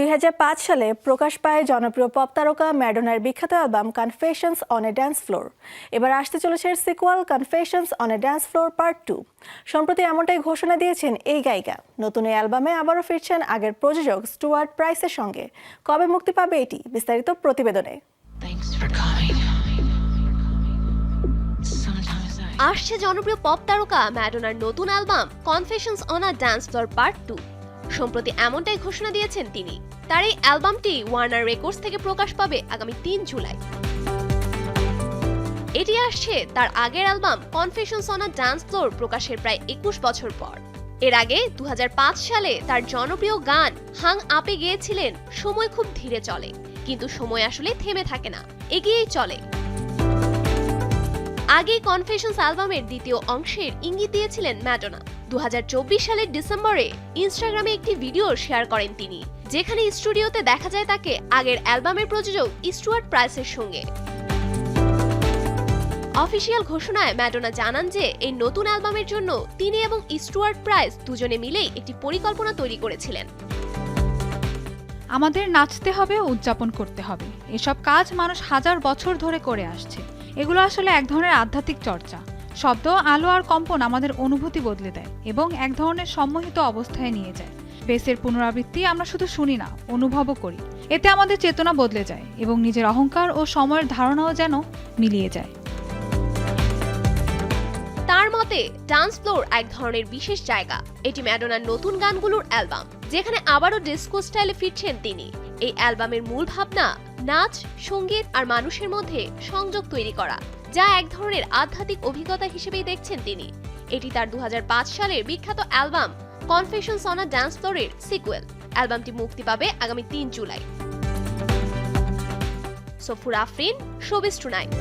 2005 সালে প্রকাশ পায় জনপ্রিয় পপ তারকা ম্যাডোনার বিখ্যাত album confessions on a dance floor. এবার আসতে চলেছে sequel confessions on a dance floor part 2। সম্প্রতি এমনটাই ঘোষণা দিয়েছেন এই গায়িকা। নতুন এই অ্যালবামে আবারও ফিরছেন আগের প্রযোজক স্টুয়ার্ট প্রাইসের সঙ্গে। কবে মুক্তি পাবে এটি, বিস্তারিত প্রতিবেদনে। আসছে জনপ্রিয় পপ তারকা ম্যাডোনার নতুন album confessions on a dance floor part 2। সম্প্রতি এমনটাই ঘোষণা দিয়েছেন তিনি। তার এই অ্যালবামটি ওয়ার্নার রেকর্ডস থেকে প্রকাশ পাবে আগামী 3 জুলাই। এটি আসছে তার আগের album confessions on a dance floor প্রকাশের প্রায় 21 বছর পর। এর আগে 2005 সালে তার জনপ্রিয় গান হাং আপে গেয়েছিলেন সময় খুব ধীরে চলে, কিন্তু সময় আসলে থেমে থাকে না, এগিয়েই চলে। আগে কনফেশনস অ্যালবামের দ্বিতীয় অংশের ইঙ্গিত দিয়েছিলেন ম্যাডোনা। 2024 সালের ডিসেম্বরে ইনস্টাগ্রামে একটি ভিডিও শেয়ার করেন তিনি, যেখানে স্টুডিওতে দেখা যায় তাকে আগের অ্যালবামের প্রযোজক স্টুয়ার্ট প্রাইসের সঙ্গে। অফিসিয়াল ঘোষণায় ম্যাডোনা জানান যে এই নতুন অ্যালবামের জন্য তিনি এবং স্টুয়ার্ট প্রাইস দুজনে মিলেই একটি পরিকল্পনা তৈরি করেছিলেন। আমাদের নাচতে হবে, উদযাপন করতে হবে। এসব কাজ মানুষ হাজার বছর ধরে করে আসছে। এগুলো আসলে এক ধরনের আধ্যাত্মিক চর্চা। শব্দ, আলো আর কম্পন আমাদের অনুভূতি বদলে দেয় এবং এক ধরনের সম্মোহিত অবস্থায় নিয়ে যায়। বেসের পুনরাবৃত্তি আমরা শুধু শুনি না, অনুভবও করি। এতে আমাদের চেতনা বদলে যায় এবং নিজের অহংকার ও সময়ের ধারণাও যেন মিলিয়ে যায়। তার মতে ডান্স ফ্লোর এক ধরনের বিশেষ জায়গা। এটি ম্যাডোনার নতুন গানগুলোর অ্যালবাম, যেখানে আবারও ডিস্কো স্টাইলে ফিরছেন তিনি। এই অ্যালবামের মূল ভাবনা নাচ, সঙ্গীত আর মানুষের মধ্যে সংযোগ তৈরি করা, যা এক ধরনের আধ্যাত্মিক অভিজ্ঞতা হিসেবেই দেখছেন তিনি। এটি তার 2005 সালের বিখ্যাত album confessions on a dance ফ্লোরের সিকুয়েল। অ্যালবামটি মুক্তি পাবে আগামী 3 July. Safur Afrin, showbiz tonight.